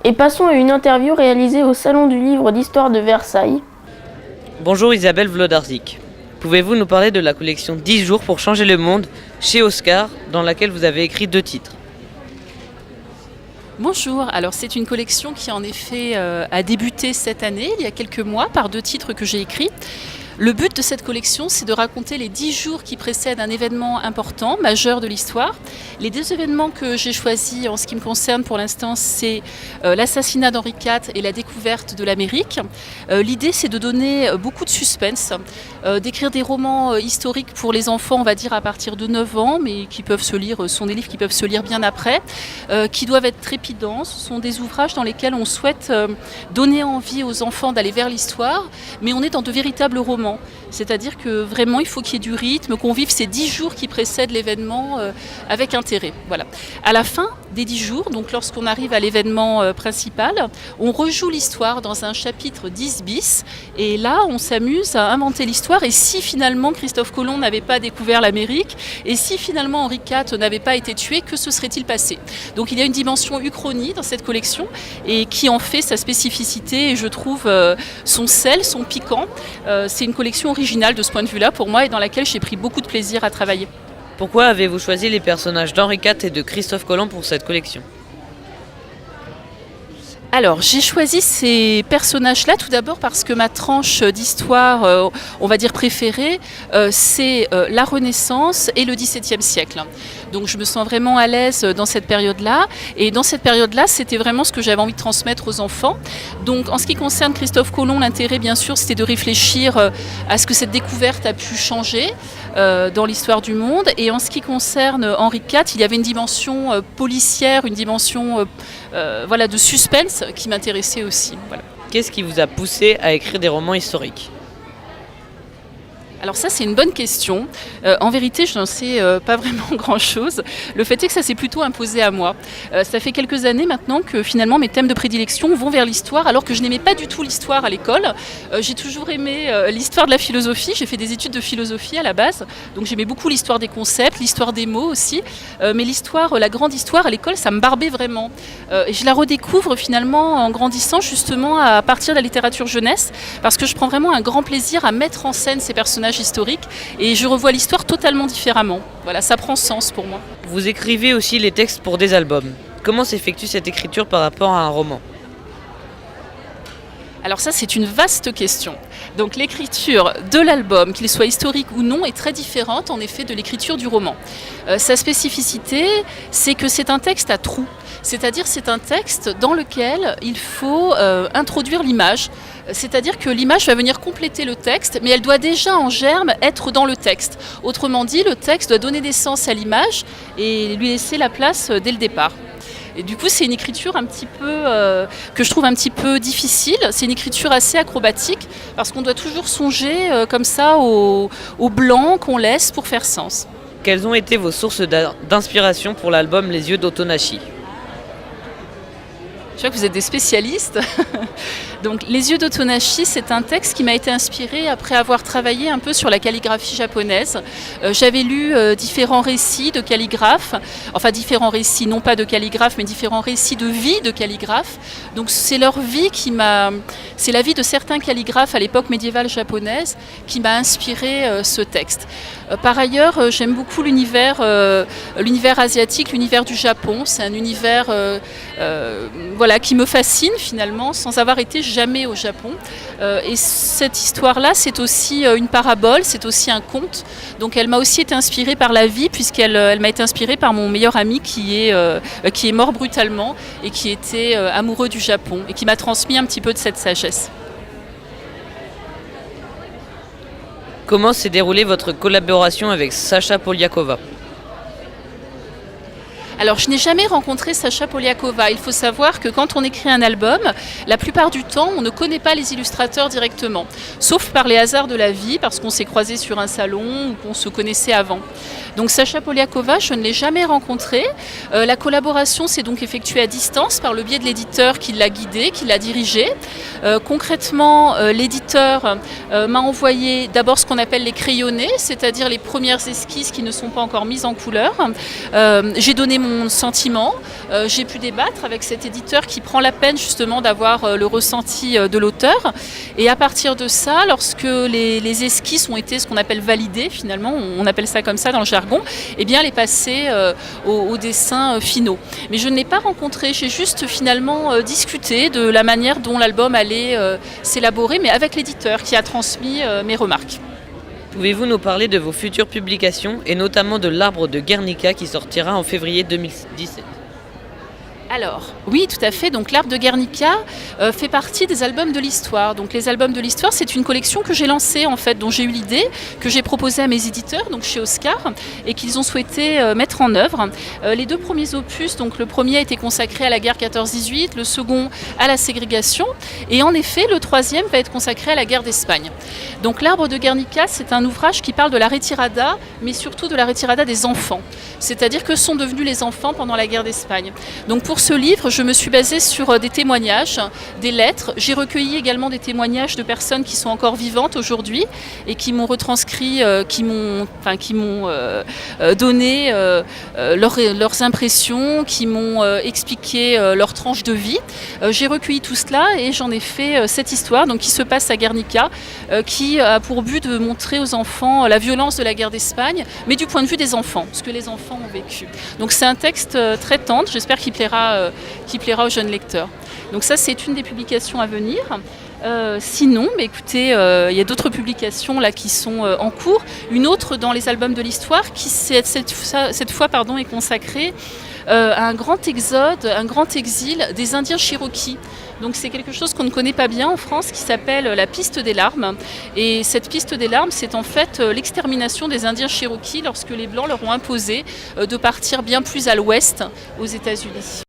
Et passons à une interview réalisée au Salon du Livre d'Histoire de Versailles. Bonjour Isabelle Wlodarczyk. Pouvez-vous nous parler de la collection 10 jours pour changer le monde chez Oscar, dans laquelle vous avez écrit 2 titres? Bonjour, alors c'est une collection qui en effet a débuté cette année, il y a quelques mois, par 2 titres que j'ai écrits. Le but de cette collection, c'est de raconter les 10 jours qui précèdent un événement important, majeur de l'histoire. Les 2 événements que j'ai choisis en ce qui me concerne pour l'instant, c'est l'assassinat d'Henri IV et la découverte de l'Amérique. L'idée, c'est de donner beaucoup de suspense, d'écrire des romans historiques pour les enfants, on va dire à partir de 9 ans, mais qui peuvent se lire, ce sont des livres qui peuvent se lire bien après, qui doivent être trépidants. Ce sont des ouvrages dans lesquels on souhaite donner envie aux enfants d'aller vers l'histoire, mais on est dans de véritables romans. C'est-à-dire que vraiment il faut qu'il y ait du rythme, qu'on vive ces 10 jours qui précèdent l'événement avec intérêt. Voilà. À la fin des 10 jours, donc lorsqu'on arrive à l'événement principal, on rejoue l'histoire dans un chapitre 10 bis et là on s'amuse à inventer l'histoire. Et si finalement Christophe Colomb n'avait pas découvert l'Amérique, et si finalement Henri IV n'avait pas été tué, que se serait-il passé? Donc il y a une dimension uchronie dans cette collection et qui en fait sa spécificité et je trouve son sel, son piquant. C'est une collection originale de ce point de vue-là pour moi et dans laquelle j'ai pris beaucoup de plaisir à travailler. Pourquoi avez-vous choisi les personnages d'Henri IV et de Christophe Colomb pour cette collection? Alors, j'ai choisi ces personnages-là tout d'abord parce que ma tranche d'histoire, on va dire préférée, c'est la Renaissance et le XVIIe siècle. Donc je me sens vraiment à l'aise dans cette période-là. Et dans cette période-là, c'était vraiment ce que j'avais envie de transmettre aux enfants. Donc en ce qui concerne Christophe Colomb, l'intérêt, bien sûr, c'était de réfléchir à ce que cette découverte a pu changer dans l'histoire du monde. Et en ce qui concerne Henri IV, il y avait une dimension policière, une dimension de suspense qui m'intéressait aussi. Voilà. Qu'est-ce qui vous a poussé à écrire des romans historiques? Alors ça, c'est une bonne question. En vérité, je n'en sais pas vraiment grand-chose. Le fait est que ça s'est plutôt imposé à moi. Ça fait quelques années maintenant que finalement mes thèmes de prédilection vont vers l'histoire, alors que je n'aimais pas du tout l'histoire à l'école. J'ai toujours aimé l'histoire de la philosophie. J'ai fait des études de philosophie à la base, donc j'aimais beaucoup l'histoire des concepts, l'histoire des mots aussi. Mais l'histoire, la grande histoire à l'école, ça me barbait vraiment. Et je la redécouvre finalement en grandissant justement à partir de la littérature jeunesse, parce que je prends vraiment un grand plaisir à mettre en scène ces personnages historique et je revois l'histoire totalement différemment. Voilà, ça prend sens pour moi. Vous écrivez aussi les textes pour des albums. Comment s'effectue cette écriture par rapport à un roman? Alors ça, c'est une vaste question. Donc l'écriture de l'album, qu'il soit historique ou non, est très différente en effet de l'écriture du roman. Sa spécificité, c'est que c'est un texte à trous. C'est-à-dire c'est un texte dans lequel il faut introduire l'image. C'est-à-dire que l'image va venir compléter le texte, mais elle doit déjà en germe être dans le texte. Autrement dit, le texte doit donner naissance à l'image et lui laisser la place dès le départ. Et du coup, c'est une écriture un petit peu que je trouve un petit peu difficile. C'est une écriture assez acrobatique parce qu'on doit toujours songer comme ça au blanc qu'on laisse pour faire sens. Quelles ont été vos sources d'inspiration pour l'album Les Yeux d'Otonashi? Je vois que vous êtes des spécialistes. Donc, Les Yeux d'Otonashi, c'est un texte qui m'a été inspiré après avoir travaillé un peu sur la calligraphie japonaise. J'avais lu différents récits de calligraphes, enfin différents récits, non pas de calligraphes, mais différents récits de vie de calligraphes. Donc, c'est leur vie c'est la vie de certains calligraphes à l'époque médiévale japonaise qui m'a inspiré ce texte. Par ailleurs, j'aime beaucoup l'univers asiatique, l'univers du Japon. C'est un univers qui me fascine finalement, sans avoir été jamais au Japon. Et cette histoire-là, c'est aussi une parabole, c'est aussi un conte. Donc elle m'a aussi été inspirée par la vie, puisqu'elle m'a été inspirée par mon meilleur ami qui est mort brutalement et qui était amoureux du Japon et qui m'a transmis un petit peu de cette sagesse. Comment s'est déroulée votre collaboration avec Sacha Poliakova? Alors, je n'ai jamais rencontré Sacha Poliakova. Il faut savoir que quand on écrit un album, la plupart du temps, on ne connaît pas les illustrateurs directement. Sauf par les hasards de la vie, parce qu'on s'est croisés sur un salon ou qu'on se connaissait avant. Donc Sacha Poliakova, je ne l'ai jamais rencontrée. La collaboration s'est donc effectuée à distance par le biais de l'éditeur qui l'a guidée, qui l'a dirigée. Concrètement, l'éditeur m'a envoyé d'abord ce qu'on appelle les crayonnés, c'est-à-dire les premières esquisses qui ne sont pas encore mises en couleur. J'ai donné mon sentiment, j'ai pu débattre avec cet éditeur qui prend la peine justement d'avoir le ressenti de l'auteur. Et à partir de ça, lorsque les esquisses ont été ce qu'on appelle validées, finalement, on appelle ça comme ça dans le jargon, eh bien, elle est passée aux dessins finaux. Mais je ne l'ai pas rencontré, j'ai juste finalement discuté de la manière dont l'album allait s'élaborer, mais avec l'éditeur qui a transmis mes remarques. Pouvez-vous nous parler de vos futures publications et notamment de l'Arbre de Guernica qui sortira en février 2017 ? Alors, oui, tout à fait. Donc, l'Arbre de Guernica fait partie des albums de l'histoire. Donc, les albums de l'histoire, c'est une collection que j'ai lancée, en fait, dont j'ai eu l'idée, que j'ai proposée à mes éditeurs, donc chez Oscar, et qu'ils ont souhaité mettre en œuvre. Les deux premiers opus, donc le premier a été consacré à la guerre 14-18, le second à la ségrégation, et en effet, le troisième va être consacré à la guerre d'Espagne. Donc, l'Arbre de Guernica, c'est un ouvrage qui parle de la retirada, mais surtout de la retirada des enfants. C'est-à-dire que sont devenus les enfants pendant la guerre d'Espagne. Donc, pour ce livre, je me suis basée sur des témoignages, des lettres. J'ai recueilli également des témoignages de personnes qui sont encore vivantes aujourd'hui et qui m'ont retranscrit, qui m'ont donné leurs impressions, qui m'ont expliqué leur tranche de vie. J'ai recueilli tout cela et j'en ai fait cette histoire donc, qui se passe à Guernica, qui a pour but de montrer aux enfants la violence de la guerre d'Espagne, mais du point de vue des enfants, ce que les enfants ont vécu. Donc c'est un texte très tendre, j'espère qu'il plaira aux jeunes lecteurs. Donc ça, c'est une des publications à venir. Sinon, écoutez, il y a d'autres publications là qui sont en cours. Une autre dans les albums de l'histoire qui cette fois est consacrée à un grand exode, un grand exil des Indiens Cherokees. Donc c'est quelque chose qu'on ne connaît pas bien en France qui s'appelle la piste des larmes. Et cette piste des larmes, c'est en fait l'extermination des Indiens Cherokees lorsque les Blancs leur ont imposé de partir bien plus à l'ouest aux États-Unis.